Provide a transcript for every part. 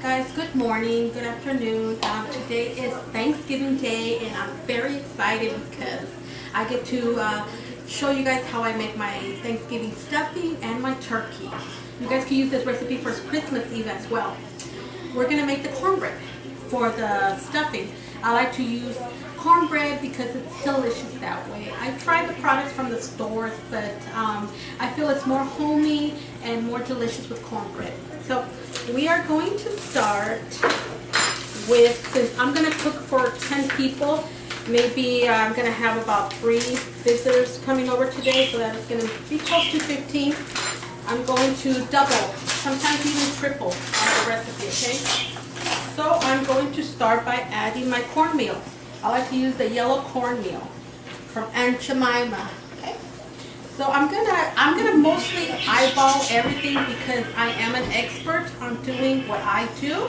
Guys, good morning, good afternoon. Today is Thanksgiving Day and I'm very excited because I get to show you guys how I make my Thanksgiving stuffing and my turkey. You guys can use this recipe for Christmas Eve as well. We're going to make the cornbread for the stuffing. I like to use cornbread because it's delicious that way. I tried the products from the stores, but I feel it's more homey and more delicious with cornbread. So we are going to start with, since I'm going to cook for 10 people, maybe I'm going to have about 3 visitors coming over today, so that it's going to be close to 15. I'm going to double, sometimes even triple on the recipe, okay? So I'm going to start by adding my cornmeal. I like to use the yellow cornmeal from Aunt Jemima. Okay. So I'm gonna mostly eyeball everything because I am an expert on doing what I do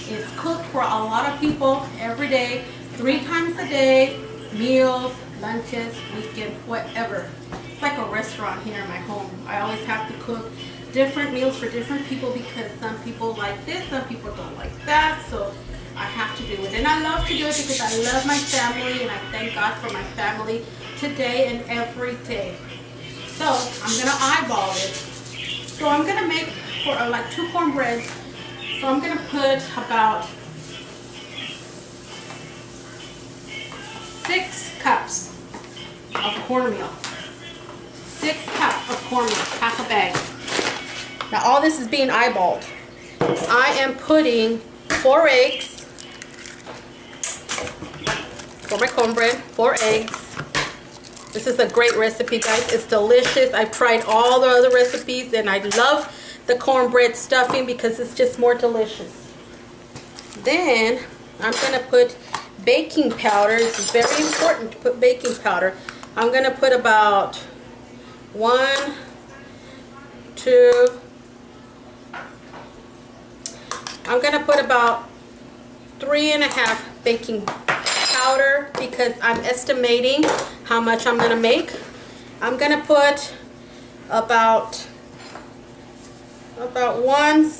is cook for a lot of people every day, 3 times a day, meals, lunches, weekend, whatever. It's like a restaurant here in my home. I always have to cook different meals for different people because some people like this, some people don't like that. So I have to do it. And I love to do it because I love my family and I thank God for my family today and every day. So I'm going to eyeball it. So I'm going to make for like 2 cornbreads. So I'm going to put about 6 cups of cornmeal. 6 cups of cornmeal, half a bag. Now all this is being eyeballed. I am putting 4 eggs for my cornbread, 4 eggs. This is a great recipe, guys. It's delicious. I've tried all the other recipes and I love the cornbread stuffing because it's just more delicious. Then I'm going to put baking powder. It's very important to put baking powder. I'm going to put about 1, 2, I'm going to put about 3.5 baking powder because I'm estimating how much I'm going to make. I'm going to put about 1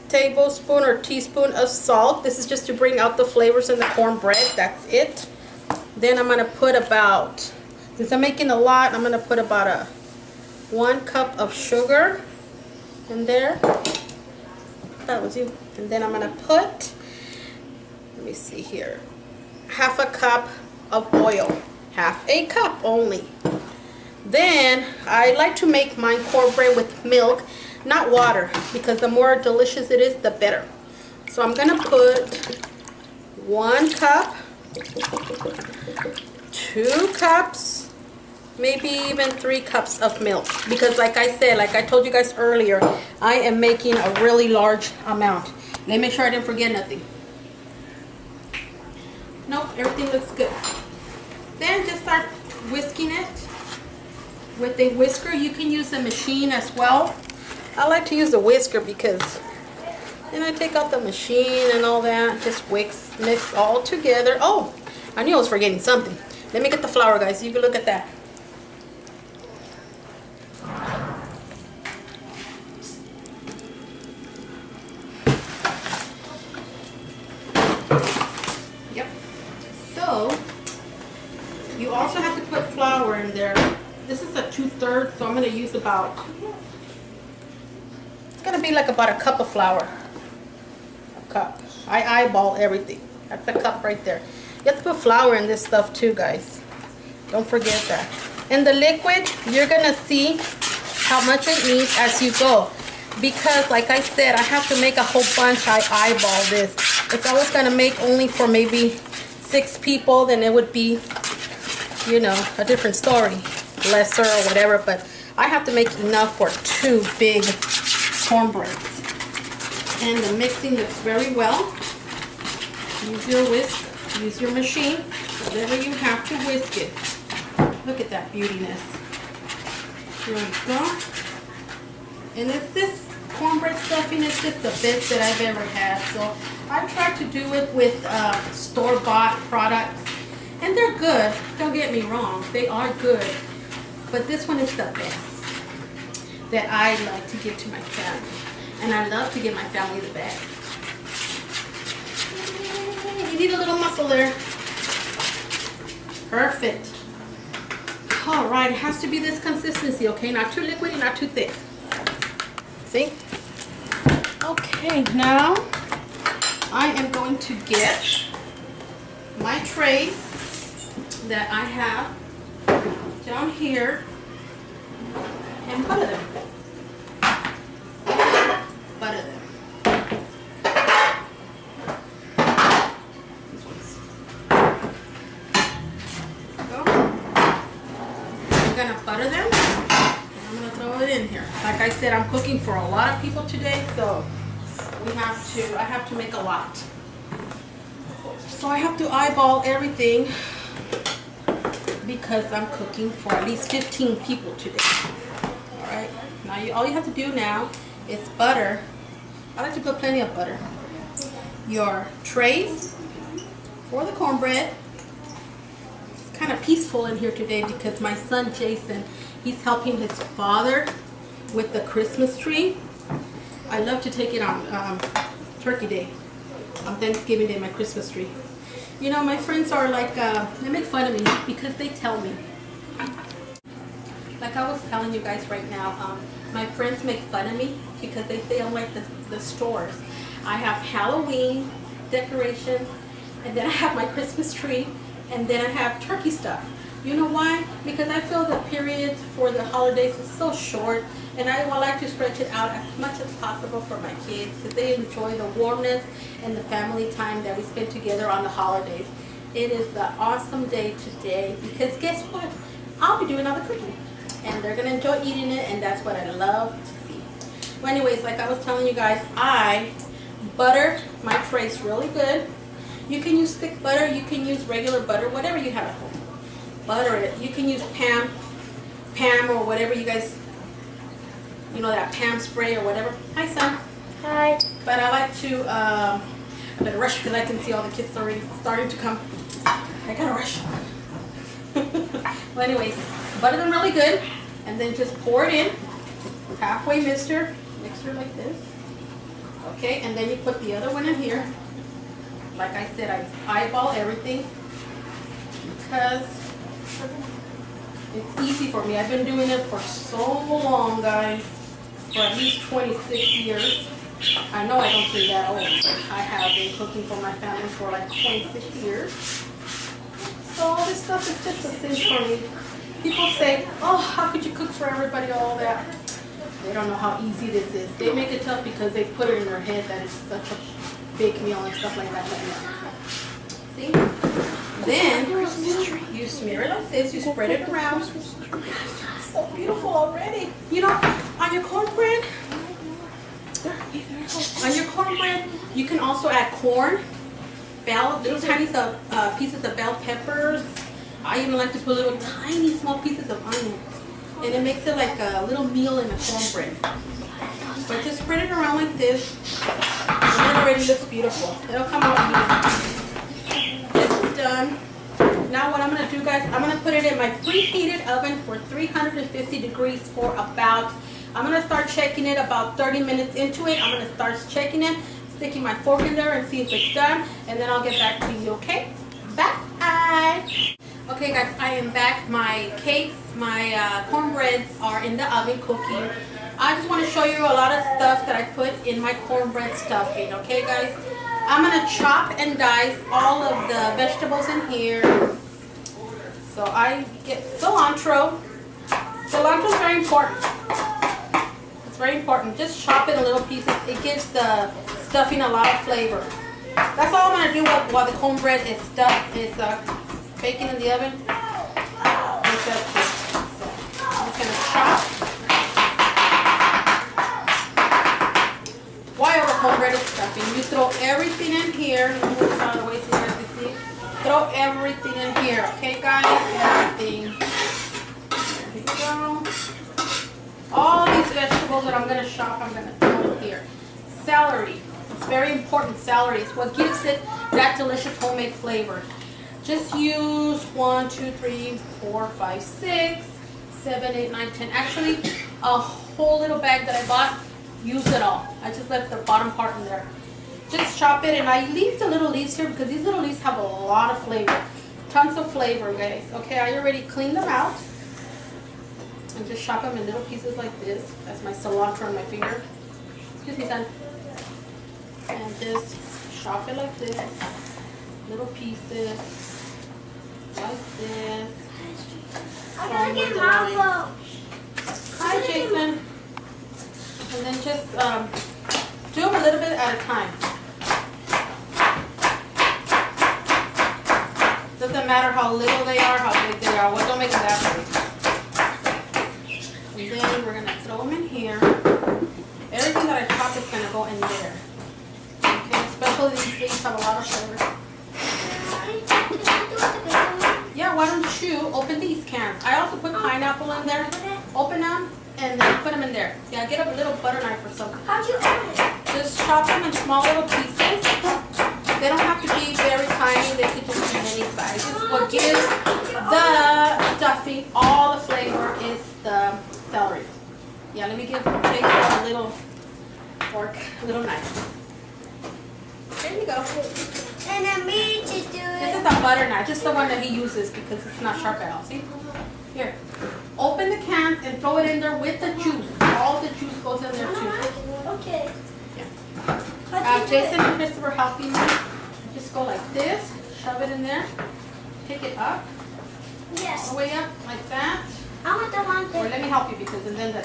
tablespoon or teaspoon of salt. This is just to bring out the flavors in the cornbread. That's it. Then I'm going to put about, since I'm making a lot, I'm going to put about 1 cup of sugar in there. That was you. And then I'm going to put, let me see here, 1/2 cup of oil. 1/2 cup only. Then I like to make my cornbread with milk, not water, because the more delicious it is, the better. So I'm going to put 1 cup, 2 cups, maybe even 3 cups of milk. Because like I said, like I told you guys earlier, I am making a really large amount. Let me make sure I didn't forget nothing. Nope, everything looks good. Then just start whisking it with a whisker. You can use a machine as well. I like to use a whisker because then I take out the machine and all that. Just mix all together. Oh, I knew I was forgetting something. Let me get the flour, guys. You can look at that. Yep. So you also have to put flour in there. This is a 2/3, so I'm going to use about, it's going to be like about 1 cup of flour. 1 cup. I eyeball everything. That's a cup right there. You have to put flour in this stuff too, guys. Don't forget that. And the liquid, you're going to see how much it needs as you go. Because like I said, I have to make a whole bunch. I eyeball this. If I was going to make only for maybe 6 people, then it would be, you know, a different story. Lesser or whatever, but I have to make enough for 2 big cornbreads. And the mixing looks very well. Use your whisk, use your machine, whatever you have to whisk it. Look at that beautiness. Here we go. And this cornbread stuffing is just the best that I've ever had. So I try to do it with store-bought products. And they're good. Don't get me wrong. They are good. But this one is the best that I like to give to my family. And I love to give my family the best. we need a little muscle there. Perfect. All right, it has to be this consistency, okay? Not too liquidy, not too thick. See? Okay, now I am going to get my trays that I have down here and butter them. Butter them. These ones. Go. I'm gonna butter them. And I'm gonna throw it in here. Like I said, I'm cooking for a lot of people today, so I have to make a lot. So I have to eyeball everything because I'm cooking for at least 15 people today. All right. Now all you have to do now is butter. I like to put plenty of butter. Your trays for the cornbread. It's kind of peaceful in here today because my son Jason, he's helping his father with the Christmas tree. I love to take it on Turkey Day, on Thanksgiving Day, my Christmas tree. You know, my friends are like, they make fun of me because they tell me. Like I was telling you guys right now, my friends make fun of me because they say I'm like the stores. I have Halloween decorations, and then I have my Christmas tree, and then I have turkey stuff. You know why? Because I feel the period for the holidays is so short, and I like to stretch it out as much as possible for my kids because they enjoy the warmness and the family time that we spend together on the holidays. It is an awesome day today because guess what? I'll be doing all the cooking, and they're going to enjoy eating it, and that's what I love to see. Well, anyways, like I was telling you guys, I butter my trays really good. You can use thick butter, you can use regular butter, whatever you have at home. Butter it. You can use Pam or whatever you guys, you know, that Pam spray or whatever. Hi, son. Hi. But I like to, I better rush because I can see all the kids already starting to come. I gotta rush. Well, anyways, butter them really good, and then just pour it in. Halfway mixture like this. Okay, and then you put the other one in here. Like I said, I eyeball everything because it's easy for me. I've been doing it for so long, guys. For at least 26 years. I know I don't say that old, but I have been cooking for my family for like 26 years. So all this stuff is just a cinch for me. People say, oh, how could you cook for everybody, all that? They don't know how easy this is. They make it tough because they put it in their head that it's such a big meal and stuff like that. See? Then you smear it like this. You spread it around. So beautiful already. You know, on your cornbread, you can also add corn, little tiny pieces of bell peppers. I even like to put little tiny small pieces of onion, and it makes it like a little meal in a cornbread. But just spread it around like this, and it already looks beautiful. It'll come out even. This is done. Now what I'm going to do, guys, I'm going to put it in my preheated oven for 350 degrees for about, I'm going to start checking it about 30 minutes into it. I'm going to start checking it, sticking my fork in there and see if it's done, and then I'll get back to you, okay? Bye! Okay, guys, I am back. My cakes, my cornbreads are in the oven cooking. I just want to show you a lot of stuff that I put in my cornbread stuffing, okay, guys? I'm going to chop and dice all of the vegetables in here. So I get cilantro. Cilantro is very important. It's very important. Just chop it in little pieces. It gives the stuffing a lot of flavor. That's all I'm going to do while the cornbread is stuffed, is baking in the oven. So I'm just going to chop. While the cornbread is stuffing, you throw everything in here. Let me move this out of the way so you guys can see. Throw everything in here, okay, guys? Everything. There we go. All these vegetables that I'm going to chop, I'm going to throw in here. Celery. It's very important. Celery is what gives it that delicious homemade flavor. Just use 1, 2, 3, 4, 5, 6, 7, 8, 9, 10. Actually, a whole little bag that I bought. Use it all. I just left the bottom part in there. Just chop it, and I leave the little leaves here because these little leaves have a lot of flavor. Tons of flavor, guys. Okay, I already cleaned them out. And just chop them in little pieces like this. That's my cilantro on my finger. Excuse me, son. And just chop it like this. Little pieces. Like this. I gotta get my phone. Hi, Jason. And then just do them a little bit at a time. Doesn't matter how little they are, how big they are. Well, don't make them that big. And then we're going to throw them in here. Everything that I chop is going to go in there. Okay, especially these leaves have a lot of flavor. Yeah, why don't you open these cans? I also put pineapple in there. Open them and then put them in there. Yeah, get a little butter knife or something. How'd you open it? Just chop them in small little pieces. They don't have to be very tiny. They could just be any sizes. What gives the stuffing all the flavor is the celery. Yeah, let me give Jason a little fork, a little knife. There you go. And then me to do This it. is a butter knife, just the one that he uses because it's not sharp at all. See? Here. Open the cans and throw it in there with the juice. All the juice goes in there too. Okay. Yeah. Jason and Christopher helping me. Just go like this. Shove it in there. Pick it up. Yes. All the way up like that. I want the one Or thing. let me help you because and then the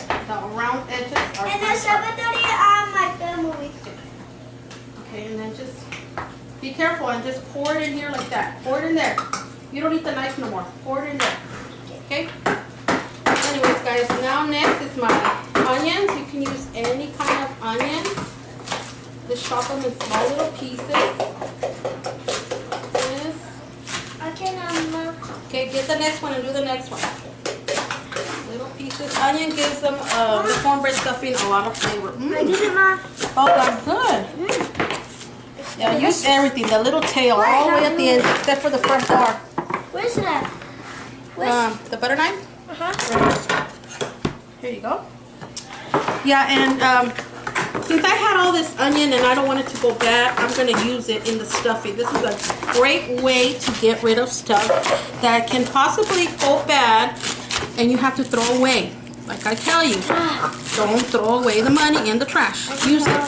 round edges are And the pretty sharp. cemetery are my family. Okay, and then just be careful and just pour it in here like that. Pour it in there. You don't need the knife no more. Pour it in there. Okay? Anyways, guys, now next is my onions. You can use any kind of onions. Just chop them in small little pieces. This. Okay, get the next one and do the next one. Little pieces. Onion gives them the cornbread stuffing a lot of flavor. I did it, Mom. Oh, that's good. Yeah, use everything. The little tail all the way at the end, except for the front bar. Where's that? The butter knife. Uh-huh. Here you go. Yeah, and since I had all this onion and I don't want it to go bad, I'm going to use it in the stuffing. This is a great way to get rid of stuff that can possibly go bad and you have to throw away. Like I tell you, don't throw away the money in the trash. Use it.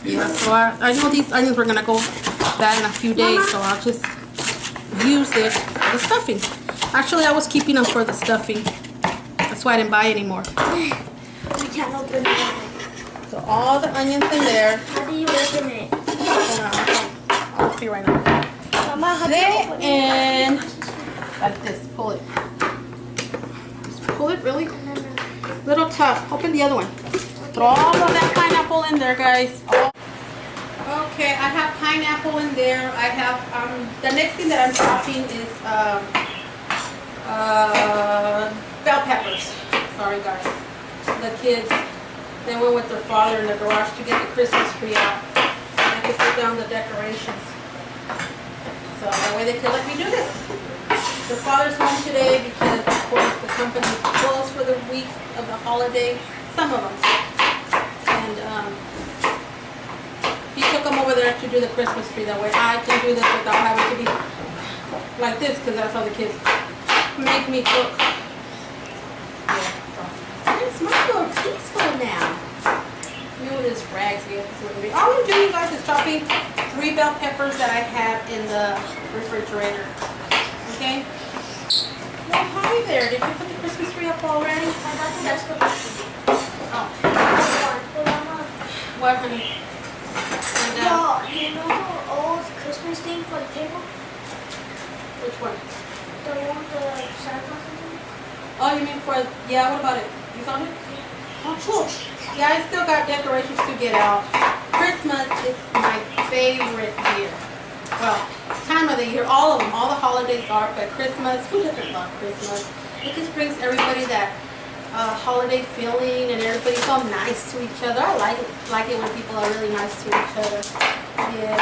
Yeah, so I know these onions were going to go bad in a few days, so I'll just use it for the stuffing. Actually, I was keeping them for the stuffing. That's why I didn't buy any more. We can't open it. So all the onions in there. How do you open it? I'll help you right now. Mama, how do you They open it? and like this, pull it. Just pull it really little tough. Open the other one. Throw all of that pineapple in there, guys. Okay, I have pineapple in there. I have the next thing that I'm chopping is bell peppers. Sorry, guys. The kids, they went with their father in the garage to get the Christmas tree out. And I could put down the decorations. So that way they could let me do this. The father's home today because, of course, the company's closed for the week of the holiday. Some of them. And he took them over there to do the Christmas tree. That way I can do this without having to be like this because that's how the kids make me cook. Yeah, so. It's my little peaceful now. You know this rags here. All I'm doing, guys, is chopping 3 bell peppers that I have in the refrigerator. Okay? Well, hi there. Did you put the Christmas tree up already? Oh. What, honey? And, Yo, you know the old Christmas thing for the table? which one? The one with the Santa Claus thing? Oh, you mean for, yeah, what about it? You found it? Oh, cool. Yeah, I still got decorations to get out. Christmas is my favorite year. Well, time of the year, all of them, all the holidays are, but Christmas, who doesn't love Christmas? It just brings everybody that holiday feeling and everybody's so nice to each other. I like it when people are really nice to each other. Yes,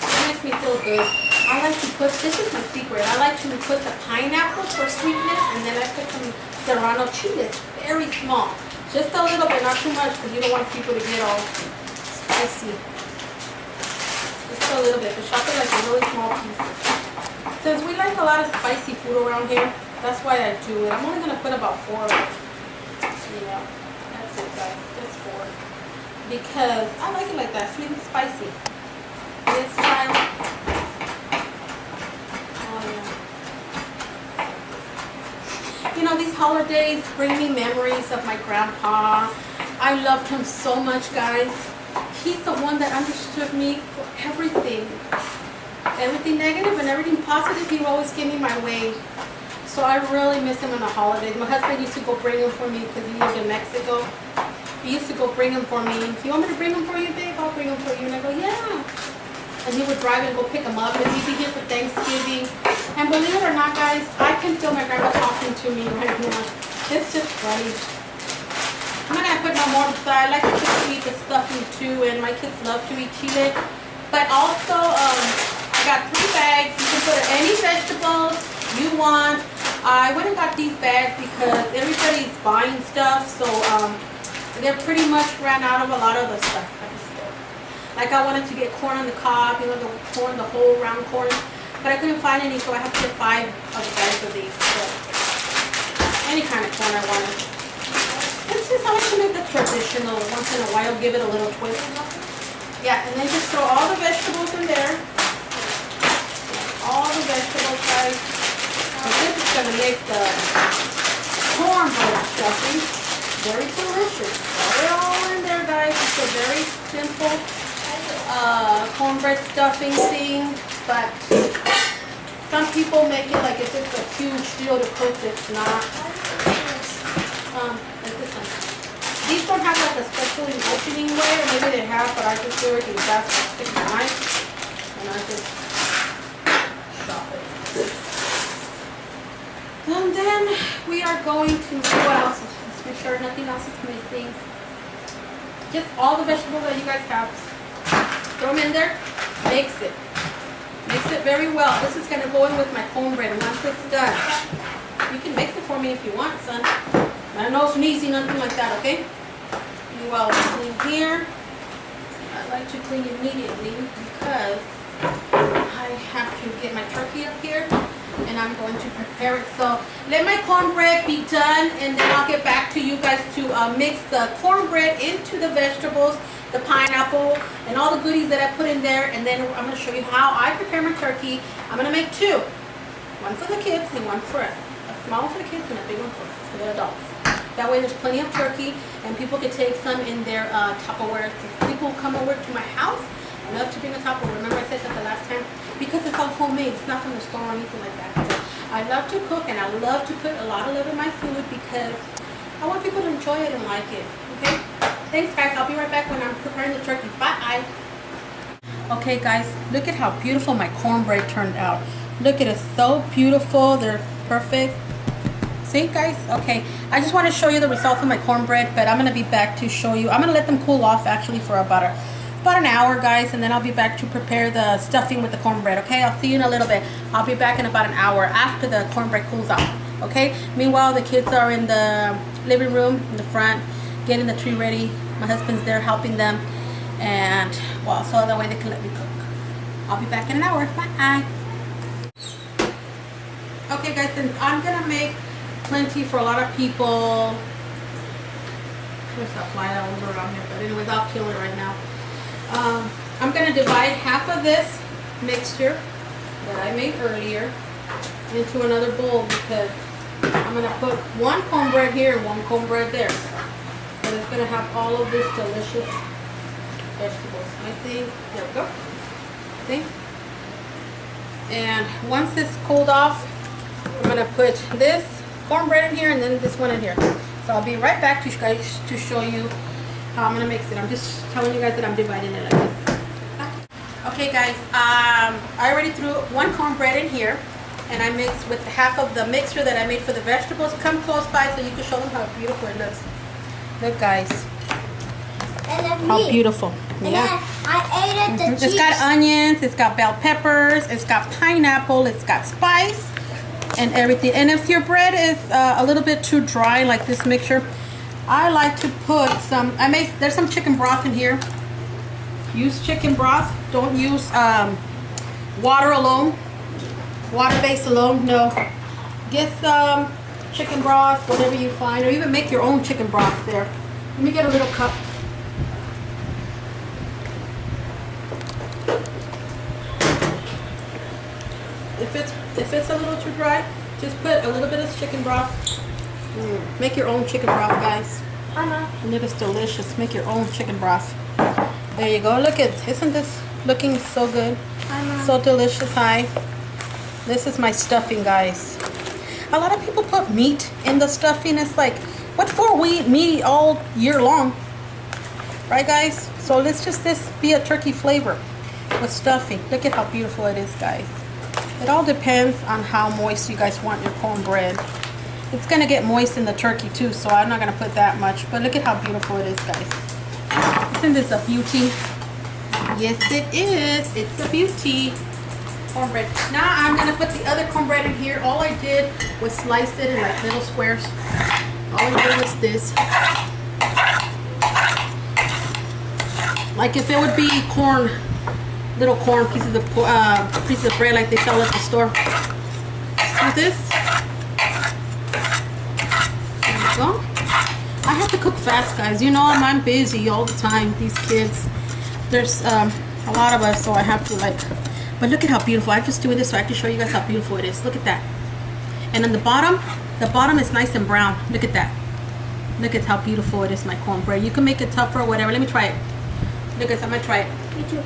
it makes me feel good. I like to put, this is my secret, I like to put the pineapple for sweetness and then I put some serrano cheese, very small. Just a little bit, not too much because you don't want people to get all spicy. a little bit, but chop it like in really small pieces. Since we like a lot of spicy food around here, that's why I do it. I'm only gonna put about 4. Yeah, that's it, guys. Just 4. Because I like it like that, sweet and spicy. This style. Oh yeah. You know, these holidays bring me memories of my grandpa. I loved him so much, guys. He's the one that understood me for everything. Everything negative and everything positive, he would always give me my way. So I really miss him on the holidays. My husband used to go bring him for me because he lived in Mexico. He used to go bring him for me. You want me to bring him for you, babe? I'll bring him for you. And I go, yeah. And he would drive and go pick him up. And he'd be here for Thanksgiving. And believe it or not, guys, I can feel my grandma talking to me right now. It's just funny. I'm not going to put no more inside. I like the kids to eat the stuffing too. And my kids love to eat chile. But also, I got 3 bags. You can put any vegetables you want. I went and got these bags because everybody's buying stuff. So, they're pretty much ran out of a lot of the stuff at the store. Like I wanted to get corn on the cob, you know, the corn, the whole round corn, but I couldn't find any, so I have to get 5 of the bags of these. So any kind of corn I wanted. It's just I like to make the traditional. Once in a while, give it a little twist. Yeah, and then just throw all the vegetables in there. All the vegetables, guys. And this is gonna make the cornbread stuffing. Very delicious. Throw it all in there, guys. It's a very simple cornbread stuffing thing, but some people make it like if it's a huge deal to cook. It's not. Like this one. These don't have like a special opening way, or maybe they have, but I just do it fast. I stick my knife and I just chop it. And then we are going to what else? Make sure nothing else is missing. Just all the vegetables that you guys have. Throw them in there. Mix it. Mix it very well. This is going to go in with my cornbread. And once it's done, you can mix it for me if you want, son. No sneezing, nothing like that, okay? You will clean here. I like to clean immediately because I have to get my turkey up here. And I'm going to prepare it. So let my cornbread be done, and then I'll get back to you guys to mix the cornbread into the vegetables, the pineapple, and all the goodies that I put in there. And then I'm going to show you how I prepare my turkey. I'm going to make 2. One for the kids and one for us. A small one for the kids and a big one for us, for the adults. That way there's plenty of turkey, and people can take some in their Tupperware. Because people who come over to my house, I love to bring a Tupperware. Remember I said that the last time? Because it's all homemade. It's not from the store or anything like that. So I love to cook, and I love to put a lot of love in my food because I want people to enjoy it and like it. Okay? Thanks, guys. I'll be right back when I'm preparing the turkey. Bye. Okay, guys. Look at how beautiful my cornbread turned out. Look at it. So beautiful. They're perfect. See, guys? Okay. I just want to show you the results of my cornbread, but I'm going to be back to show you. I'm going to let them cool off, actually, for about an hour, guys, and then I'll be back to prepare the stuffing with the cornbread. Okay, I'll see you in a little bit. I'll be back in about an hour after the cornbread cools off. Okay, meanwhile the kids are in the living room in the front getting the tree ready. My husband's there helping them, and well, so that way they can let me cook. I'll be back in an hour. Bye. Okay, guys, since I'm gonna make plenty for a lot of people. There's a fly all over around here, but anyways, I'll kill it right now. I'm going to divide half of this mixture that I made earlier into another bowl because I'm going to put 1 cornbread here and 1 cornbread there. So it's going to have all of this delicious vegetables. I think, there we go. See? And once this cooled off, I'm going to put this cornbread in here and then this one in here. So I'll be right back to you guys to show you how I'm going to mix it. I'm just telling you guys that I'm dividing it like this. Okay, guys, I already threw 1 cornbread in here, and I mixed with half of the mixture that I made for the vegetables. Come close by so you can show them how beautiful it looks. Look, guys. And then how beautiful. And yeah. I ate it. It's got onions, it's got bell peppers, it's got pineapple, it's got spice, and everything. And if your bread is a little bit too dry, like this mixture, I like to put some, there's some chicken broth in here. Use chicken broth. Don't use water alone. Water base alone. No. Get some chicken broth, whatever you find, or even make your own chicken broth there. Let me get a little cup. If it's a little too dry, just put a little bit of chicken broth. Make your own chicken broth, guys. And it is delicious. Make your own chicken broth. There you go. Look at, isn't this looking so good? So delicious. Hi. This is my stuffing, guys. A lot of people put meat in the stuffing. It's like, what for? We eat meat all year long, right, guys? So let's just this be a turkey flavor with stuffing. Look at how beautiful it is, guys. It all depends on how moist you guys want your cornbread. It's gonna get moist in the turkey too, so I'm not gonna put that much. But look at how beautiful it is, guys. Isn't this a beauty? Yes, it is. It's a beauty. Cornbread. Now I'm gonna put the other cornbread in here. All I did was slice it in like little squares. All I did was this. Like if it would be corn, little corn pieces of bread like they sell at the store. Do this. There you go. I have to cook fast, guys. You know I'm busy all the time. These kids. There's a lot of us, so I have to like. But look at how beautiful. I'm just doing this so I can show you guys how beautiful it is. Look at that. And on the bottom is nice and brown. Look at that. Look at how beautiful it is, my cornbread. You can make it tougher or whatever. Let me try it. Look, guys, I'm gonna try it. Me too.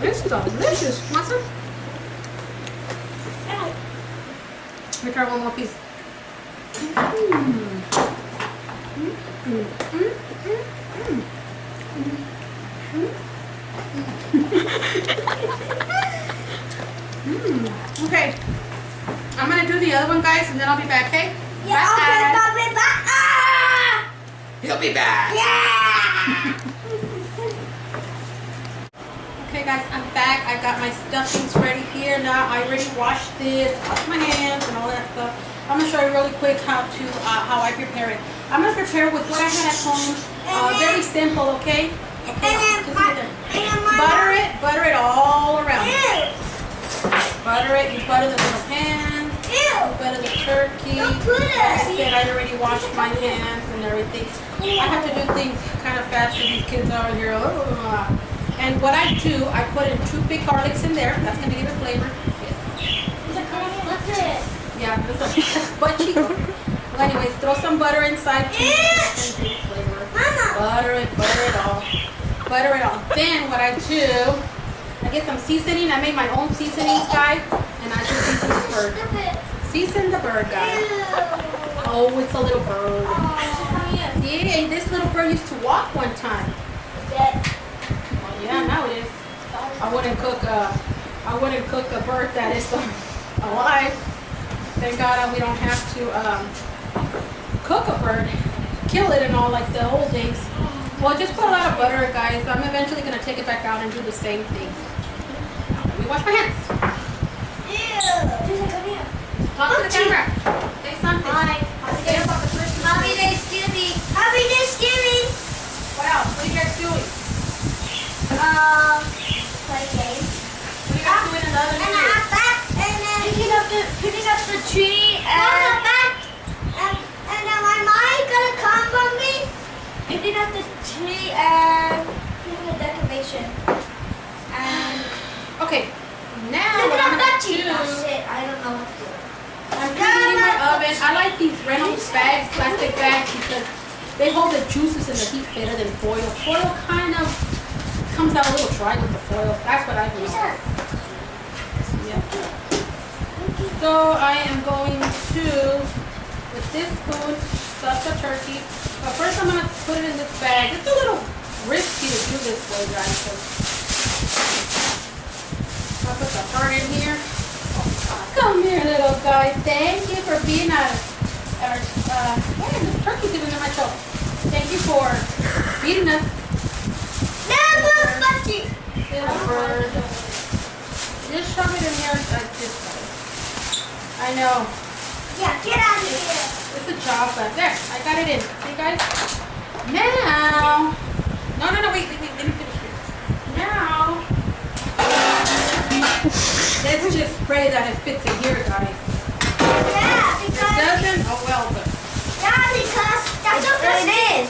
It's delicious. Want some? Let me try one more piece. Okay. I'm gonna do the other one, guys, and then I'll be back, okay? Yeah, I'll be back. Ah! He'll be back. Yeah! Okay, guys, I'm back. I got my stuffings ready here. Now I already washed this, washed my hands and all that stuff. I'm gonna show you really quick how I prepare it. I'm gonna prepare it with what I had at home. Very simple, okay? Okay, butter it all around. Butter it. You butter the little pan. You butter the turkey. Like I said, I already washed my hands and everything. I have to do things kind of fast because these kids are here. And what I do, I put in 2 big garlics in there. That's going to give it flavor. Yeah, but chico. Well, anyways, throw some butter inside too. Flavor. Butter it all. Butter it all. Then what I do, I get some seasoning. I made my own seasonings, guys. And I just season the bird. Season the bird, guys. Oh, it's a little bird. Yeah, this little bird used to walk one time. Yeah, now it is. I wouldn't cook a bird that is alive. Thank God we don't have to cook a bird, kill it and all like the old days. Well, just put a lot of butter, guys. I'm eventually gonna take it back out and do the same thing. Let me wash my hands. Talk to the camera. Say something. Hi. Happy Thanksgiving. Happy Thanksgiving. What else? What are you guys doing? Play games. What are you guys doing in the other And video? I'm back, and then picking up the tree, and back, and then my mom gonna come from me, picking up the tree and putting the decoration. And Okay, now what I'm gonna do, that's it. I don't know what to do. I'm preheating my oven. I like these Reynolds bags, plastic bags, because they hold the juices and the heat better than foil. Foil kind of comes out a little dry with the foil. That's what I do. Yeah. So I am going to, with this spoon, stuff the turkey. But first I'm going to put it in this bag. It's a little risky to do this way, guys. So I'll put the heart in here. Come here, little guy. Thank you for being at our, hey, the turkey's even in my choke. Thank you for feeding us. Little bird. Just shove it in here like this. I know. Yeah, get out of here. It's a job, but there, I got it in. See, guys? Now, no, wait, let me finish this. Now, let's just pray that it fits in here, guys. Yeah, If it because doesn't, oh well, but. yeah, because that's what this is.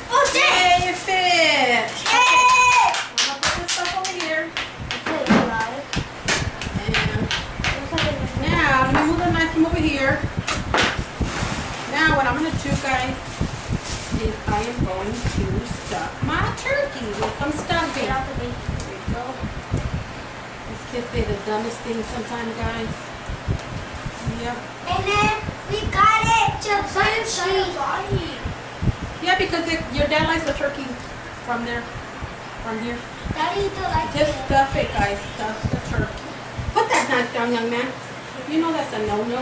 Oh, this. Yay, it fits. Hey. I'm gonna put this stuff over here. And now, let me move the knife from over here. Now, what I'm gonna do, guys, is I am going to stuff my turkey with some stuffing. There we go. These kids say the dumbest things sometimes, guys. Yep. And then we got it to sushi. Yeah, because your dad likes the turkey from there, from here. Daddy don't like Just it. stuff it, guys. Stuff the turkey. Put that knife down, young man. You know that's a no-no,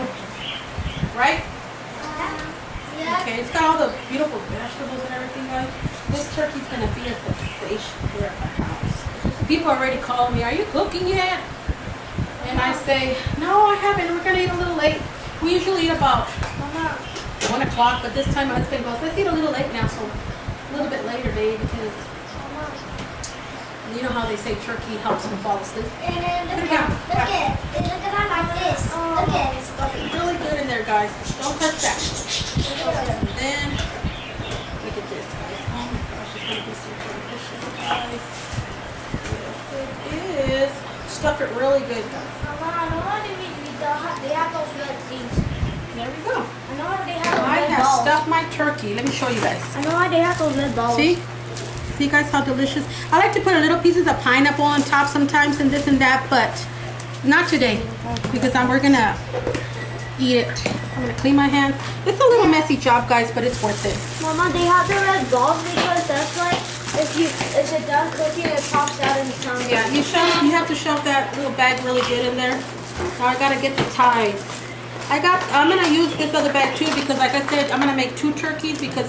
right? Yeah. Okay, it's got all the beautiful vegetables and everything, guys. This turkey's gonna be a sensation here at my house. People already call me, are you cooking yet? And I say, no, I haven't. We're gonna eat a little late. We usually eat about 1 o'clock, but this time my husband goes, let's eat a little late now, so a little bit later, babe, because you know how they say turkey helps them fall asleep. And then look at it like this. Look at it. Stuff it really good in there, guys. Don't touch that. And then, look at this, guys. Oh my gosh, it's going to be so delicious, guys. Yes, it is. Stuff it really good, guys. They have those red things. There we go. I know how they have those I red have balls. stuffed my turkey. Let me show you guys. I know how they have those red balls. See? See, guys, how delicious. I like to put a little pieces of pineapple on top sometimes and this and that, but not today because we're going to eat it. I'm going to clean my hands. It's a little messy job, guys, but it's worth it. Mama, they have the red balls because that's like if it's done cooking, it pops out in the tongue. Yeah, you have to shove that little bag really good in there. Now I gotta get the ties. I'm gonna use this other bag too because, like I said, I'm gonna make 2 turkeys because,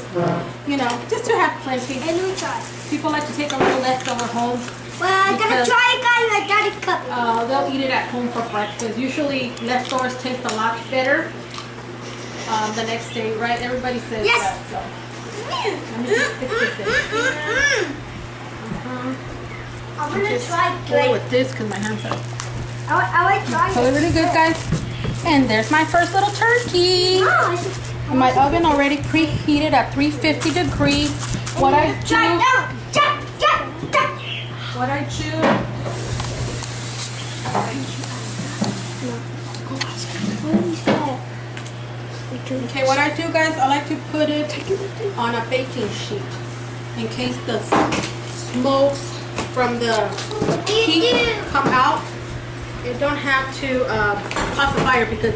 you know, just to have plenty. And we try. People like to take a little leftover home. Well, I'm gonna try it, guys. My daddy cut. They'll eat it at home for breakfast. Usually leftovers taste a lot better the next day, right? Everybody says Yes. that. So let me just stick this in here. I'm gonna Just try go great. with this because my hands are. I like trying So it. really good, guys. And there's my first little turkey. Oh, My oven already preheated at 350 degrees. What I do, what I do. Okay, what I do, guys, I like to put it on a baking sheet in case the smokes from the heat come out. You don't have to cause a fire because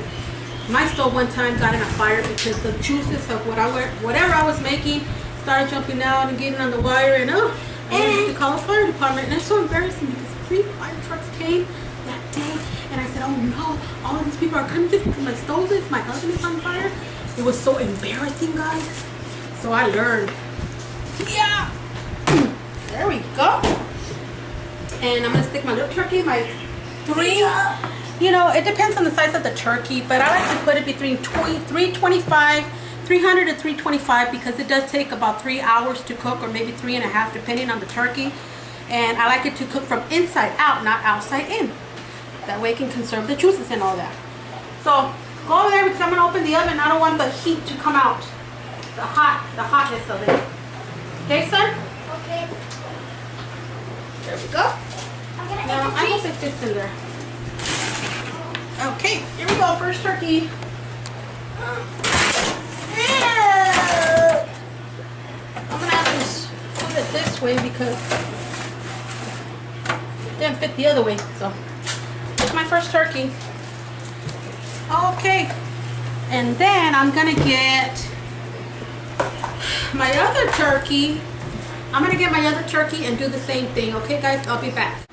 my stove one time got in a fire because the juices of whatever I was making started jumping out and getting on the wire, and I had to call the fire department. And it's so embarrassing because 3 fire trucks came that day, and I said, oh no, all of these people are coming just because my stove is, my oven is on fire. It was so embarrassing, guys. So I learned. Yeah. There we go. And I'm gonna stick my little turkey, my 3. You know, it depends on the size of the turkey, but I like to put it between 300 to 325 because it does take about 3 hours to cook, or maybe 3.5 depending on the turkey. And I like it to cook from inside out, not outside in. That way it can conserve the juices and all that. So go over there because I'm gonna open the oven. I don't want the heat to come out, the hotness of it. Okay, son? Okay. There we go. Now I hope it fits in there. Okay, here we go. First turkey. I'm gonna have to put it this way because it didn't fit the other way. So it's my first turkey. Okay, and then I'm gonna get my other turkey. I'm gonna get my other turkey and do the same thing. Okay, guys, I'll be back.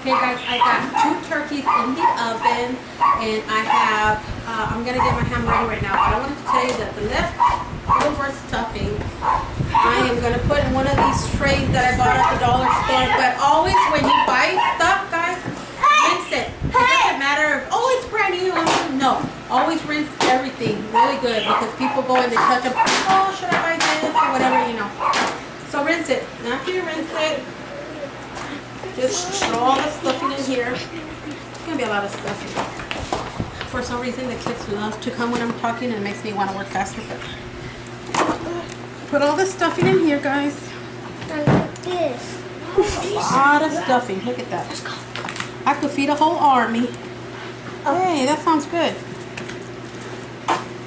Okay, guys, I got 2 turkeys in the oven, and I have, I'm going to get my ham ready right now, but I wanted to tell you that the leftover stuffing, I am going to put in one of these trays that I bought at the dollar store, but always when you buy stuff, guys, Always rinse everything really good because people go and they touch them. Oh, should I buy this or whatever, you know. So rinse it. And after you rinse it, just throw all the stuffing in here. It's gonna be a lot of stuffing. For some reason, the kids love to come when I'm talking, and it makes me want to work faster. But put all the stuffing in here, guys. Like this. A lot of stuffing. Look at that. I could feed a whole army. Hey, that sounds good.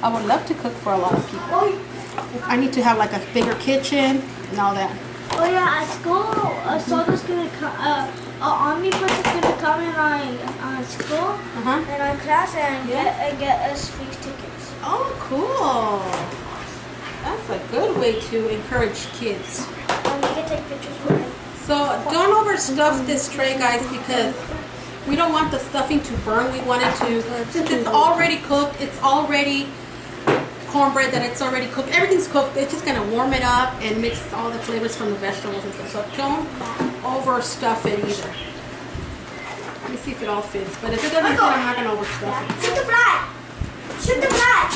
I would love to cook for a lot of people. I need to have like a bigger kitchen and all that. Oh yeah, at school, Soda's gonna come. Army person's gonna come in on school and our class and get us free tickets. Oh, cool. That's a good way to encourage kids. And we can take pictures with them. So don't overstuff this tray, guys, because we don't want the stuffing to burn. We want it to, since it's already cooked, it's already cornbread that it's already cooked. Everything's cooked. It's just gonna warm it up and mix all the flavors from the vegetables and stuff. So don't overstuff it either. Let me see if it all fits. But if it doesn't fit, I'm not gonna overstuff it. Shoot the fly! Shoot the fly!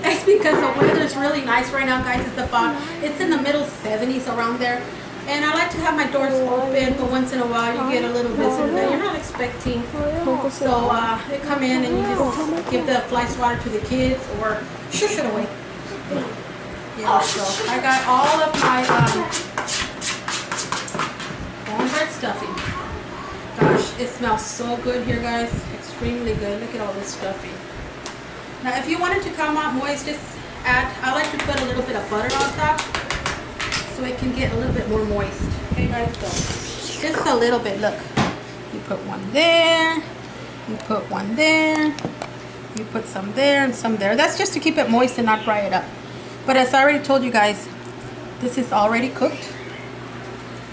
It's because the weather's really nice right now, guys. It's in the middle 70s around there. And I like to have my doors open, but once in a while you get a little visitor that you're not expecting. So they come in and you just give the fly swatter to the kids or shush it away. Yeah, so I got all of my cornbread stuffing. Gosh, it smells so good here, guys. Extremely good. Look at all this stuffing. Now, if you want it to come out moist, just add, I like to put a little bit of butter on top, so it can get a little bit more moist. Okay, guys, so just a little bit. Look, you put one there, you put one there, you put some there and some there. That's just to keep it moist and not dry it up. But as I already told you guys, this is already cooked,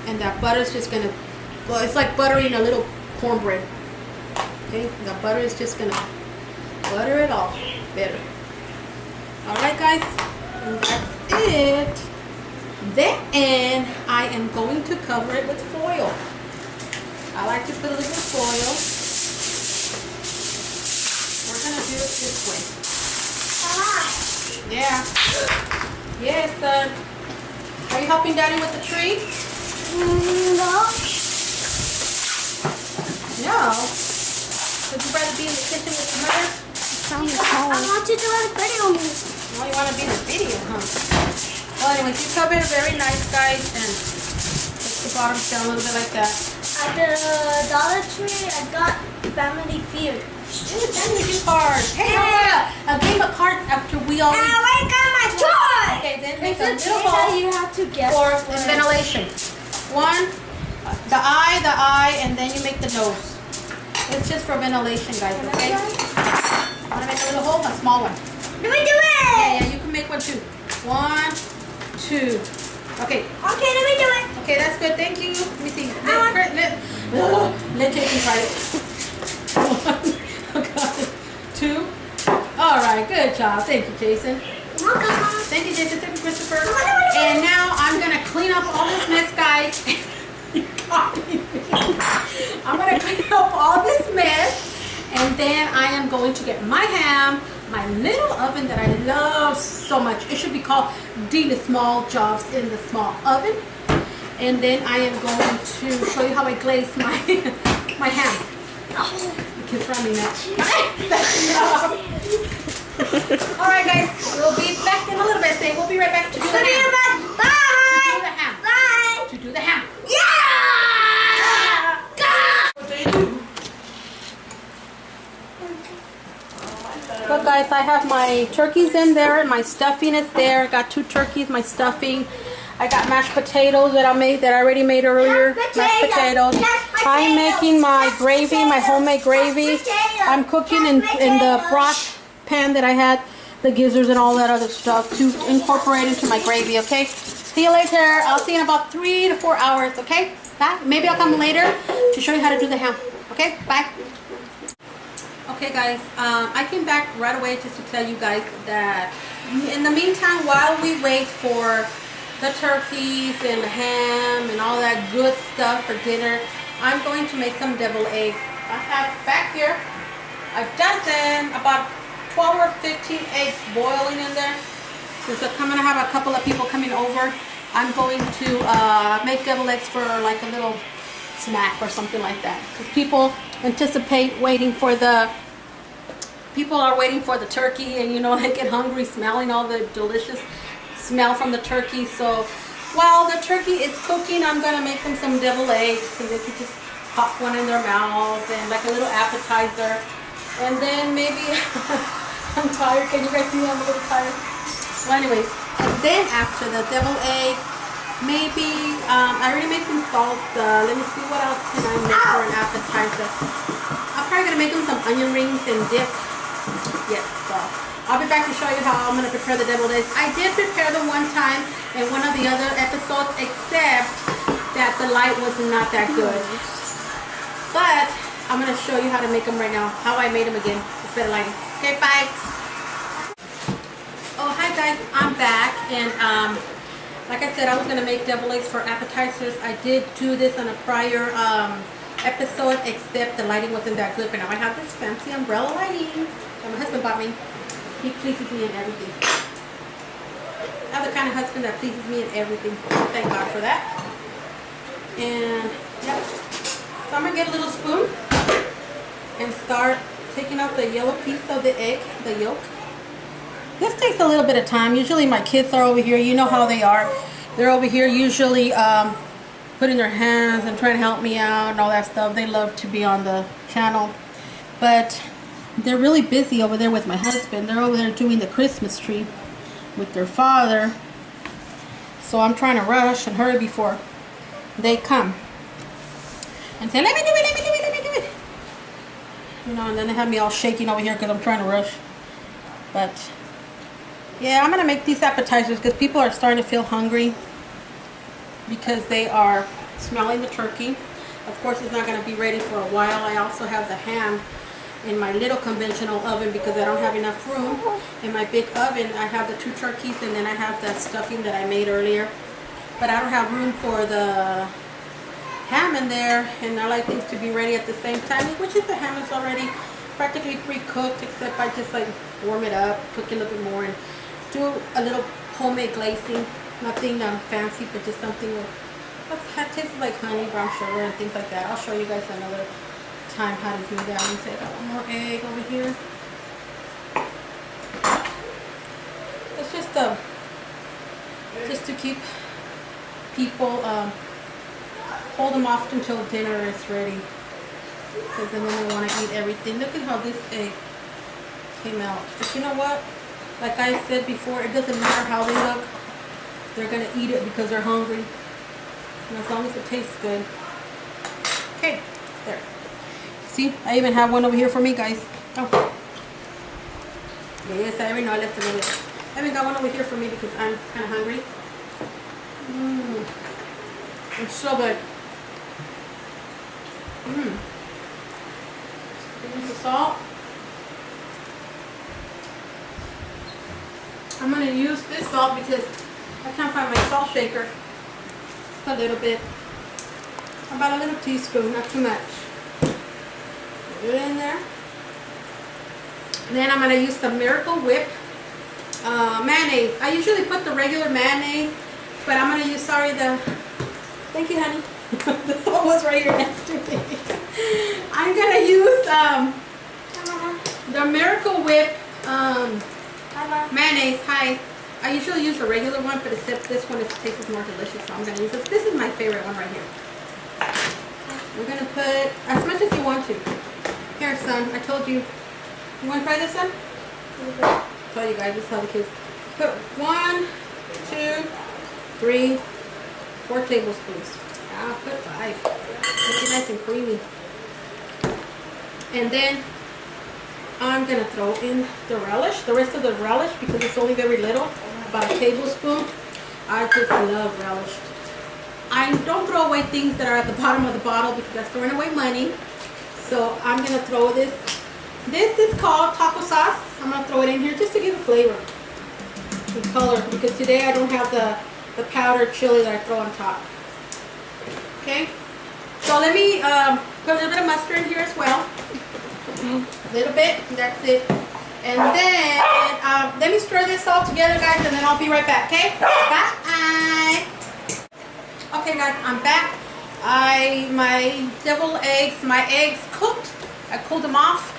and that butter is just gonna, well, it's like buttering a little cornbread. Okay, the butter is just gonna butter it all better. All right, guys, and that's it. Then I am going to cover it with foil. I like to put a little foil. We're gonna do it this way. Yeah. Yes, son. Are you helping Daddy with the tree? No. No. Would you rather be in the kitchen with your mother? I want to do a video. Oh, you want to be in the video, huh? Well, anyways, you cover it very nice, guys, and let the bottom down a little bit like that. At the Dollar Tree, I got Family Feud. Family Feud cards. Hey, a game of cards after we all. I got my toy. Okay, then make a It's little a ball you have to guess for ventilation. One, the eye, and then you make the nose. It's just for ventilation, guys. Okay. Want to make a little hole? A small one. Let me do it. Yeah, you can make one too. 1, 2. Okay. Okay, let me do it. Okay, that's good. Thank you. Let me see. Let Jason try it. 1. Okay. 2. All right. Good job. Thank you, Jason. Thank you, Jason. Thank you, Christopher. And now I'm gonna clean up all this mess, guys. I'm gonna clean up all this mess. And then I am going to get my ham, my little oven that I love so much. It should be called Dina Small Jobs in the Small Oven. And then I am going to show you how I glaze my my ham. The kids run me nuts. Alright, guys, we'll be back in a little bit. We'll be right back to do the ham. Bye. To do the ham. Bye. To do the ham. Yeah. Look, guys, I have my turkeys in there and my stuffing is there. Got 2 turkeys, my stuffing. I got mashed potatoes that I already made earlier. Mashed potatoes. I'm making my gravy, my homemade gravy. I'm cooking in the broth pan that I had, the gizzards and all that other stuff to incorporate into my gravy, okay? See you later. I'll see you in about 3 to 4 hours, okay? Bye. Maybe I'll come later to show you how to do the ham, okay? Bye. Okay, guys, I came back right away just to tell you guys that in the meantime, while we wait for the turkeys and the ham and all that good stuff for dinner, I'm going to make some deviled eggs. I have back here a dozen, about 12 or 15 eggs boiling in there. Since I'm gonna have a couple of people coming over, I'm going to make deviled eggs for like a little snack or something like that. Because people anticipate waiting for the, people are waiting for the turkey, and you know, they get hungry smelling all the delicious smell from the turkey. So while the turkey is cooking, I'm gonna make them some deviled eggs, and they could just pop one in their mouth and like a little appetizer. And then maybe I'm tired. Can you guys see I'm a little tired? Well, anyways, and then after the deviled eggs, maybe I already made some salsa. Let me see, what else can I make for an appetizer. I'm probably gonna make them some onion rings and dip. Yes, so I'll be back to show you how I'm gonna prepare the deviled eggs. I did prepare them one time in one of the other episodes, except that the light was not that good. But I'm gonna show you how to make them right now. How I made them again with better lighting. Okay, bye. Oh, hi guys, I'm back, and like I said, I was gonna make deviled eggs for appetizers. I did do this on a prior episode, except the lighting wasn't that good. But now I have this fancy umbrella lighting that my husband bought me. He pleases me in everything. I have the kind of husband that pleases me in everything. Thank God for that. And yep. So I'm gonna get a little spoon and start taking out the yellow piece of the egg, the yolk. This takes a little bit of time. Usually my kids are over here. You know how they are. They're over here usually putting their hands and trying to help me out and all that stuff. They love to be on the channel. But they're really busy over there with my husband. They're over there doing the Christmas tree with their father. So I'm trying to rush and hurry before they come and say, let me do it, let me do it, let me do it. You know, and then they have me all shaking over here because I'm trying to rush. But yeah, I'm gonna make these appetizers because people are starting to feel hungry because they are smelling the turkey. Of course, it's not gonna be ready for a while. I also have the ham in my little conventional oven because I don't have enough room. In my big oven, I have the 2 turkeys, and then I have the stuffing that I made earlier. But I don't have room for the ham in there, and I like things to be ready at the same time, which is the ham is already practically pre-cooked, except I just like warm it up, cook it a little bit more, and do a little homemade glazing. Nothing fancy, but just something that tastes like honey, brown sugar, and things like that. I'll show you guys another time how to do that. Let me say one more egg over here. It's just to keep people hold them off until dinner is ready, because then they want to eat everything. Look at how this egg came out. But you know what? Like I said before, it doesn't matter how they look. They're going to eat it because they're hungry. And as long as it tastes good. Okay, there. See, I even have one over here for me, guys. Oh. Yes, I already know I left a little. I even got one over here for me because I'm kind of hungry. It's so good. Use the salt. I'm going to use this salt because I can't find my salt shaker. Just a little bit. About a little teaspoon, not too much. Put it in there. Then I'm going to use some Miracle Whip mayonnaise. I usually put the regular mayonnaise, but I'm going to use, thank you, honey. The salt was right here next to me. I'm going to use the Miracle Whip mayonnaise. Hi. I usually use the regular one, but except this one tastes more delicious, so I'm going to use this. This is my favorite one right here. We're going to put as much as you want to. Here, son, I told you. You want to try this, son? I told you guys, this is how the kids. Put 1, 2, 3, 4 tablespoons. I'll put 5. Make it nice and creamy. And then I'm going to throw in the relish, the rest of the relish, because it's only very little, about a tablespoon. I just love relish. I don't throw away things that are at the bottom of the bottle because that's throwing away money. So I'm going to throw this. This is called taco sauce. I'm going to throw it in here just to give it flavor and color, because today I don't have the powdered chili that I throw on top. Okay, so let me put a little bit of mustard in here as well. A little bit, that's it. And then, let me stir this all together, guys, and then I'll be right back, okay? Bye. Okay, guys, I'm back. My deviled eggs, my eggs cooked. I cooled them off,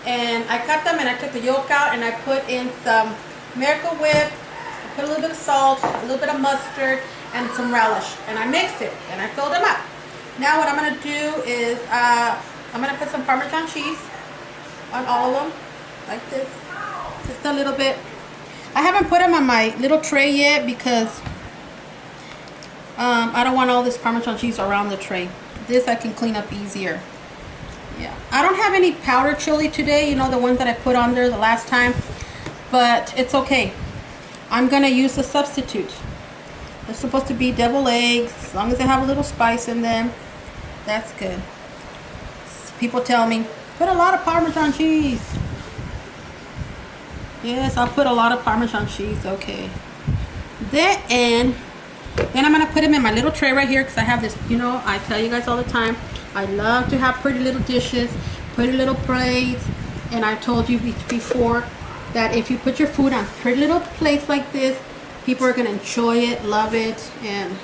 and I cut them, and I took the yolk out, and I put in some Miracle Whip. I put a little bit of salt, a little bit of mustard, and some relish, and I mixed it, and I filled them up. Now what I'm going to do is I'm going to put some Parmesan cheese on all of them, like this, just a little bit. I haven't put them on my little tray yet because I don't want all this Parmesan cheese around the tray. This I can clean up easier. Yeah, I don't have any powdered chili today, you know, the ones that I put on there the last time, but it's okay. I'm going to use a substitute. They're supposed to be deviled eggs, as long as they have a little spice in them. That's good. People tell me, put a lot of Parmesan cheese. Yes, I'll put a lot of Parmesan cheese, okay. Then I'm going to put them in my little tray right here because I have this, you know, I tell you guys all the time, I love to have pretty little dishes, pretty little plates, and I told you before that if you put your food on pretty little plates like this, people are going to enjoy it, love it, and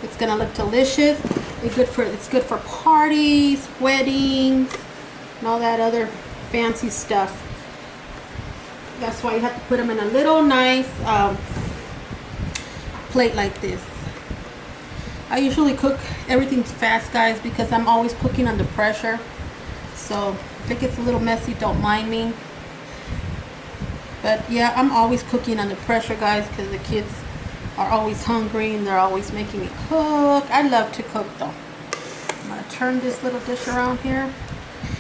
it's going to look delicious. It's good for parties, weddings, and all that other fancy stuff. That's why you have to put them in a little nice plate like this. I usually cook everything fast, guys, because I'm always cooking under pressure. So if it gets a little messy, don't mind me. But yeah, I'm always cooking under pressure, guys, because the kids are always hungry and they're always making me cook. I love to cook, though. I'm going to turn this little dish around here.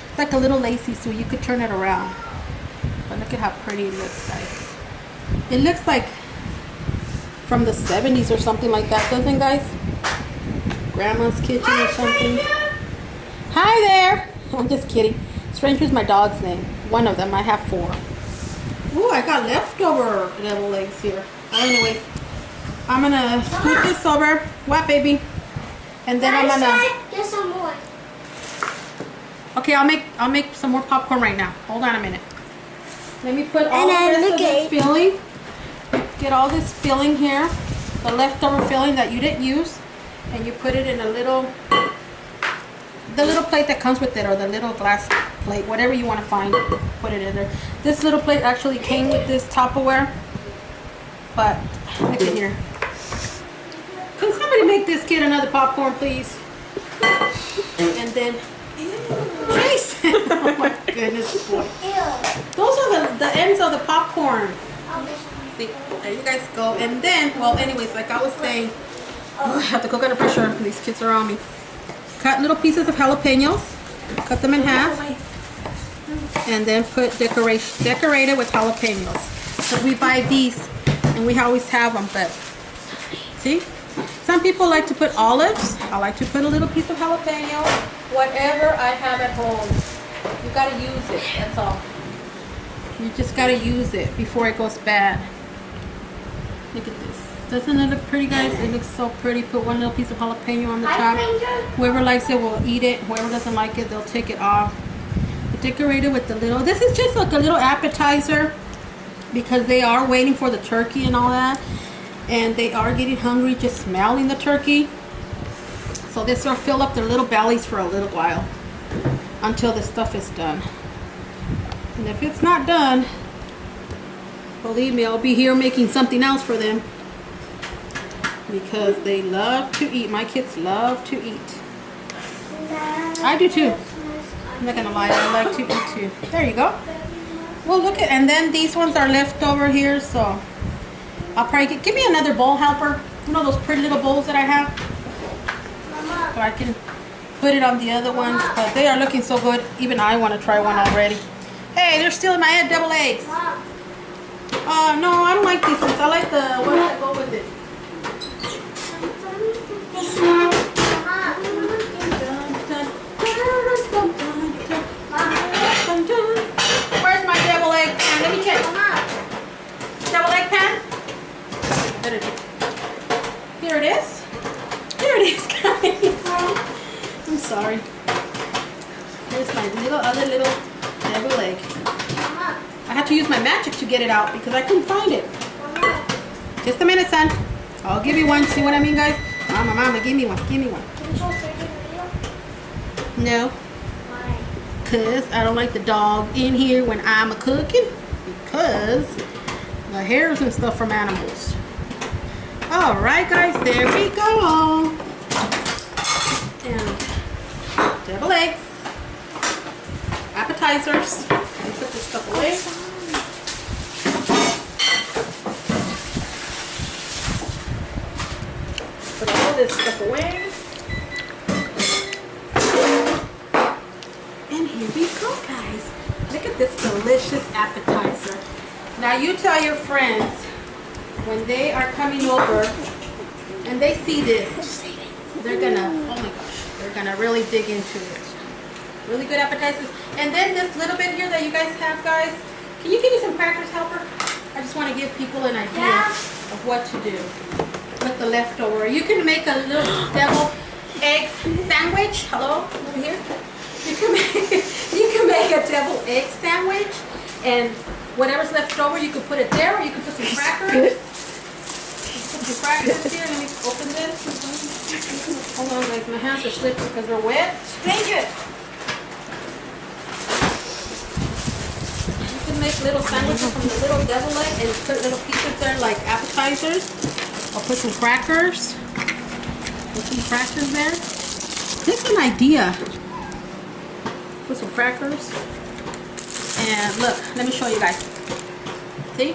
It's like a little lacy, so you could turn it around. But look at how pretty it looks, guys. It looks like from the 70s or something like that, doesn't it, guys? Grandma's kitchen or something. Hi there. I'm just kidding. Stranger's my dog's name. One of them. I have 4. Ooh, I got leftover deviled eggs here. Anyway, I'm gonna scoop this over. What, baby? And then I'm gonna. Get some more. Okay, I'll make some more popcorn right now. Hold on a minute. Let me put all the rest of this filling. Get all this filling here, the leftover filling that you didn't use, and you put it in a little, the little plate that comes with it, or the little glass plate, whatever you want to find, put it in there. This little plate actually came with this Tupperware, but look in here. Can somebody make this kid another popcorn, please? And then, Jason, oh my goodness, boy. Those are the ends of the popcorn. See, there you guys go. And then, well, anyways, like I was saying, I have to cook under pressure. These kids are on me. Cut little pieces of jalapenos. Cut them in half. And then decorate it with jalapenos. So we buy these, and we always have them. But see, some people like to put olives. I like to put a little piece of jalapeno. Whatever I have at home, you gotta use it. That's all. You just gotta use it before it goes bad. Look at this. Doesn't it look pretty, guys? It looks so pretty. Put one little piece of jalapeno on the top. Whoever likes it will eat it. Whoever doesn't like it, they'll take it off. Decorate it with the little. This is just like a little appetizer because they are waiting for the turkey and all that, and they are getting hungry just smelling the turkey. So this will fill up their little bellies for a little while until the stuff is done. And if it's not done, believe me, I'll be here making something else for them because they love to eat. My kids love to eat. I do too. I'm not gonna lie, I like to eat too. There you go. Well, look at, and then these ones are left over here, so I'll probably give me another bowl helper. You know those pretty little bowls that I have? So I can put it on the other ones, but they are looking so good. Even I want to try one already. Hey, they're still in my head, deviled eggs. No, I don't like these ones. I like the ones that go with it. Where's my deviled egg pan? Let me check. Deviled egg pan? Here it is. Here it is, guys. I'm sorry. Here's my other little Deviled egg. Mama. I had to use my magic to get it out because I couldn't find it. Mama. Just a minute, son. I'll give you one. See what I mean, guys? Mama, give me one. Give me one. Can you show us the video? No, Why? because I don't like the dog in here when I'm a cooking. Because the hairs and stuff from animals. All right, guys. There we go. And deviled eggs. Appetizers. Let me put this stuff away. Put all this stuff away. And here we go, guys. Look at this delicious appetizer. Now you tell your friends when they are coming over and they see this, they're gonna, oh my gosh, they're gonna really dig into it. Really good appetizers. And then this little bit here that you guys have, guys, can you give me some crackers, helper? I just want to give people an idea of what to do with the leftover. You can make a little deviled egg sandwich. Hello, over here. You can make a deviled egg sandwich, and whatever's left over, you can put it there, or you can put some crackers. Put some crackers here. Let me open this. Hold on, guys. My hands are slippy because they're wet. Stranger. You can make little sandwiches from the little deviled egg and put little pieces there like appetizers. I'll put some crackers. Put some crackers there. Just an idea. Put some crackers. And look, let me show you guys. See?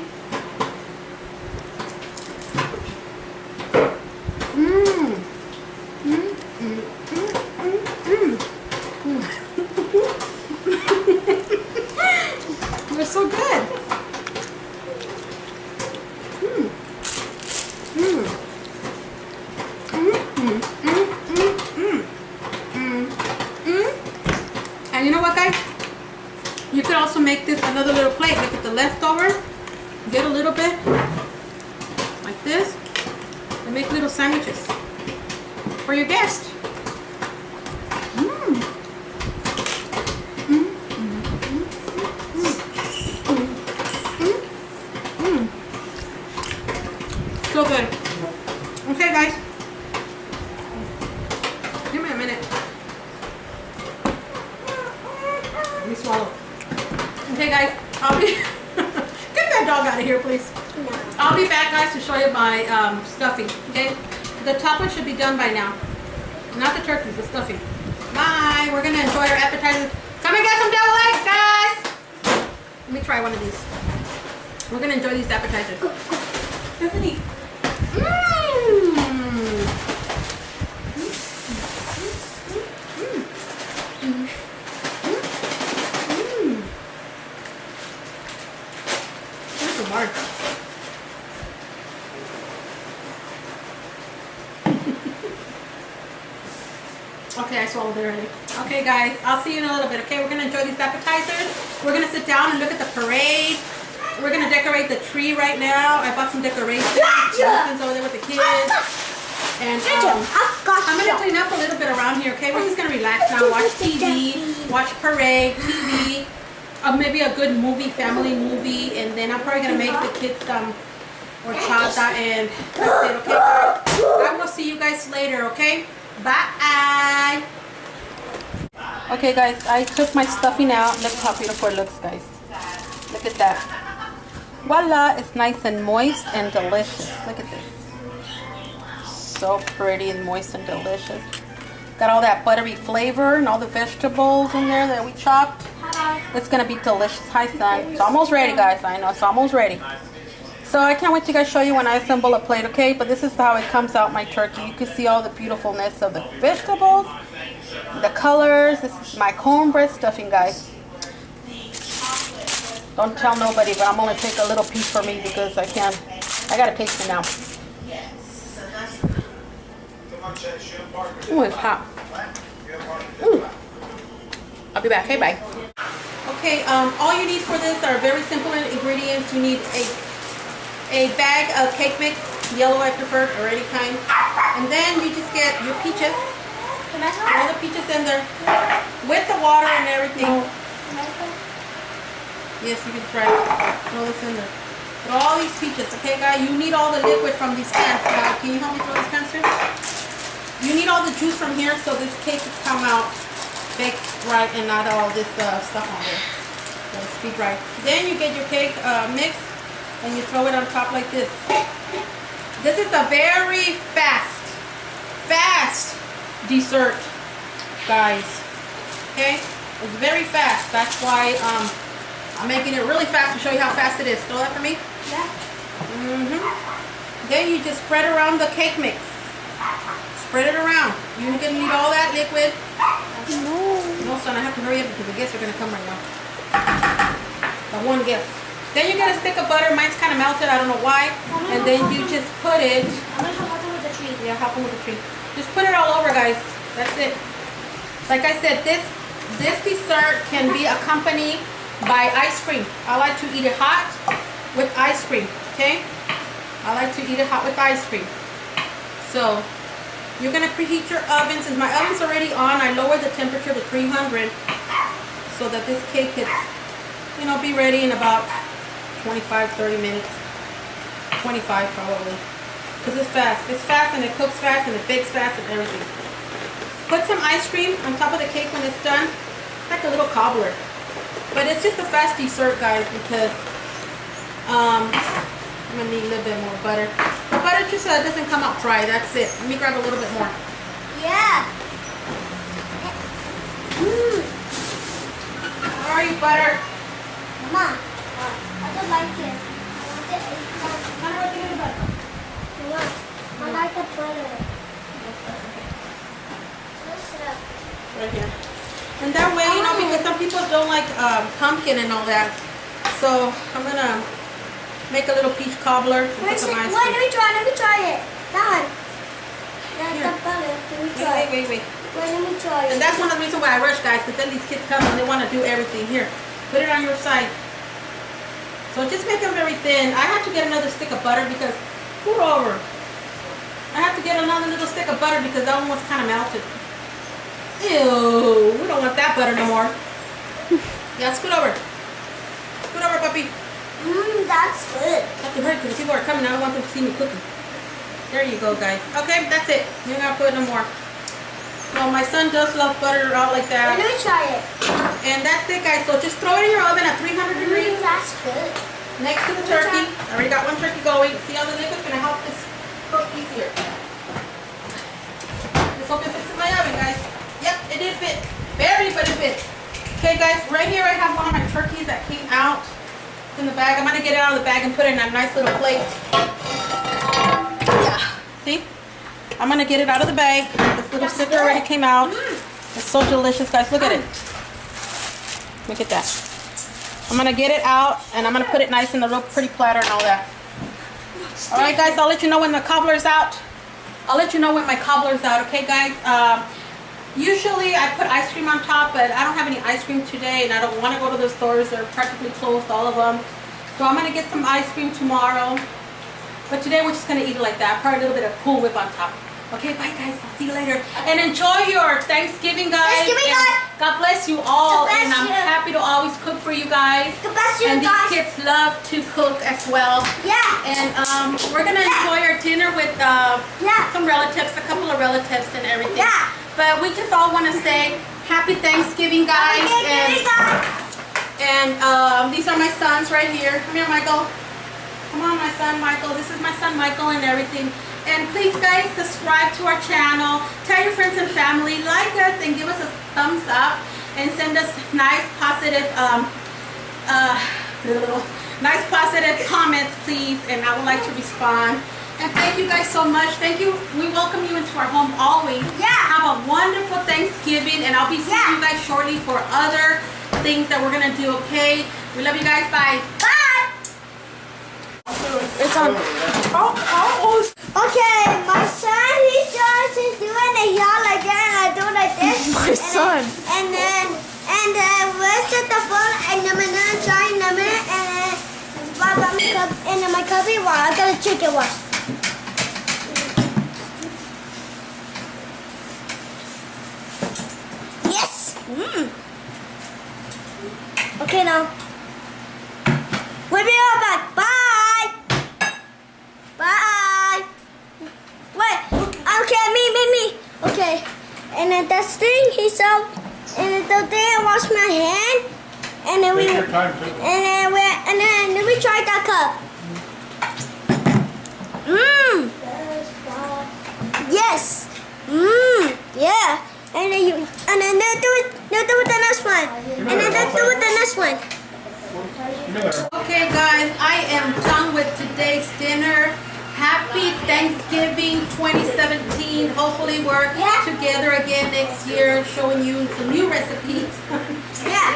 Mmm. Mmm. Mmm. Mmm. Mmm. They're so good. Mmm. Mmm. And you know what, guys? You could also make this another little plate. Look at the leftover. Get a little bit like this and make little sandwiches for your guest. Mmm. So good. Okay, guys. Give me a minute. Let me swallow. Okay, guys. I'll be... Get that dog out of here, please. No. I'll be back, guys, to show you my stuffing. Okay? The top one should be done by now. Not the turkeys, the stuffing. Bye. We're going to enjoy our appetizers. Come and get some deviled eggs, guys. Let me try one of these. We're going to enjoy these appetizers. Tiffany. There's some more. Okay, I swallowed it already. Okay, guys, I'll see you in a little bit. Okay, we're gonna enjoy these appetizers. We're gonna sit down and look at the parade. We're gonna decorate the tree right now. I bought some decorations. Jonathan's over there with the kids. And I'm gonna clean up a little bit around here. Okay, we're just gonna relax now, watch TV, watch parade, TV, maybe a good movie, family movie, and then I'm probably gonna make the kids some horchata, and that's it. Okay, guys. I will see you guys later. Okay. Bye. Okay, guys, I took my stuffing out. Look how beautiful it looks, guys. Look at that. Voila, it's nice and moist and delicious. Look at this. So pretty and moist and delicious. Got all that buttery flavor and all the vegetables in there that we chopped. It's gonna be delicious. Hi, son. It's almost ready, guys. I know it's almost ready. So I can't wait to guys show you when I assemble a plate, okay? But this is how it comes out, my turkey. You can see all the beautifulness of the vegetables, the colors. This is my cornbread stuffing, guys. Don't tell nobody, but I'm gonna take a little piece for me because I gotta taste it now. Ooh, it's hot. I'll be back. Hey, bye. Okay, all you need for this are very simple ingredients. You need a bag of cake mix, yellow I prefer, or any kind. And then you just get your peaches. All the peaches in there with the water and everything. Yes, you can try it. Throw this in there. Throw all these peaches, okay, guys? You need all the liquid from these cans. Can you help me throw these cans here? You need all the juice from here so this cake can come out baked right and not all this stuff on there. So it's be right. Then you get your cake mix and you throw it on top like this. This is a very fast dessert, guys. Okay, it's very fast. That's why I'm making it really fast to show you how fast it is. Throw that for me. Yeah. Then you just spread around the cake mix. Spread it around. You're gonna need all that liquid. No, son, I have to hurry up because the guests are gonna come right now. The one guest. Then you get a stick of butter. Mine's kind of melted. I don't know why. And then you just put it. I'm gonna help him with the tree. Yeah, help them with the tree. Just put it all over, guys. That's it. Like I said, this dessert can be accompanied by ice cream. I like to eat it hot with ice cream. Okay? I like to eat it hot with ice cream. So you're gonna preheat your oven. Since my oven's already on, I lowered the temperature to 300 so that this cake could, you know, be ready in about 25-30 minutes. 25 probably. Because it's fast. It's fast and it cooks fast and it bakes fast and everything. Put some ice cream on top of the cake when it's done. It's like a little cobbler. But it's just a fast dessert, guys, because I'm going to need a little bit more butter. The butter just doesn't come out dry. That's it. Let me grab a little bit more. Yeah. How are you, butter? Mama, I don't like it. I want it. Mama, I like the butter. Right here. And that way, you know, because some people don't like pumpkin and all that. So I'm going to make a little peach cobbler. Wait, let me try it. That one. That's the butter. Let me try it. Wait. Wait, let me try it. And that's one of the reasons why I rush, guys, because then these kids come and they want to do everything. Here, put it on your side. So just make them very thin. I have to get another stick of butter because, scoot over. I have to get another little stick of butter because that one was kind of melted. Ew, we don't want that butter no more. Yeah, scoot over. Scoot over, puppy. That's good. I have to hurry because people are coming. I don't want them to see me cooking. There you go, guys. Okay, that's it. You're not putting no more. So my son does love butter out like that. Let me try it. And that's it, guys. So just throw it in your oven at 300 degrees. That's good. Next to the turkey. I already got one turkey going. See how the liquid's gonna help this cook easier. Let's hope it fits in my oven, guys. Yep, it did fit. Barely, but it fit. Okay, guys. Right here, I have one of my turkeys that came out in the bag. I'm gonna get it out of the bag and put it in a nice little plate. Yeah. See? I'm gonna get it out of the bag. This little sticker already came out. It's so delicious, guys. Look at it. Look at that. I'm gonna get it out and I'm gonna put it nice in the real pretty platter and all that. All right, guys. I'll let you know when the cobbler's out. I'll let you know when my cobbler's out. Okay, guys. Usually I put ice cream on top, but I don't have any ice cream today, and I don't want to go to the stores. They're practically closed, all of them. So I'm gonna get some ice cream tomorrow. But today we're just gonna eat it like that. Probably a little bit of Cool Whip on top. Okay, bye guys. I'll see you later. And enjoy your Thanksgiving, guys. Thanksgiving, guys. God bless you all. God bless and I'm you. happy to always cook for you guys. God bless you, and guys. these kids love to cook as well. Yeah. And we're gonna enjoy our dinner with some relatives, a couple of relatives and everything. Yeah. But we just all want to say Happy Thanksgiving, guys. And these are my sons right here. Come here, Michael. Come on, my son, Michael. This is my son, Michael, and everything. And please, guys, subscribe to our channel. Tell your friends and family. Like us and give us a thumbs up. And send us nice, positive, nice, positive comments, please. And I would like to respond. And thank you guys so much. Thank you. We welcome you into our home always. Yeah. Have a wonderful Thanksgiving. And I'll be seeing you guys shortly for other things that we're going to do, okay? We love you guys. Bye. Bye. It's on. Okay, my son, he's doing it here like that, and I do like this. My son. And then we'll set the phone, and I'm gonna try in a minute, and then I got my cup, and then my cubby, well, I got a chicken one. Yes. Okay, now. and then this thing he saw, and then the day I washed my hand, and then Take your time, too. and then we tried that cup. Mmm. Yes. Mmm. Yeah. And then they'll do it the next one, and then they'll do it the next one. Okay guys, I am done with today's dinner. Happy Thanksgiving 2017. Hopefully we're together again next year showing you some new recipes. Yeah.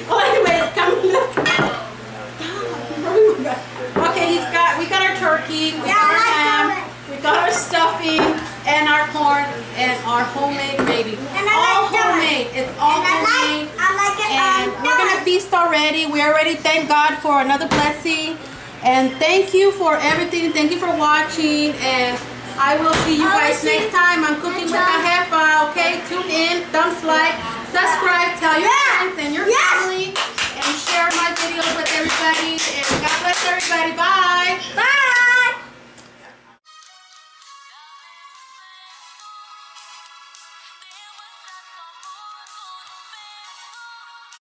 Oh, anyways, come look. Okay, we got our turkey, we got our ham, we got our stuffing, and our corn, and our homemade gravy. And all homemade. It's all homemade. I like it. And we're gonna feast already. We already thank God for another blessing. And thank you for everything. Thank you for watching. And I will see you guys next time on Cooking with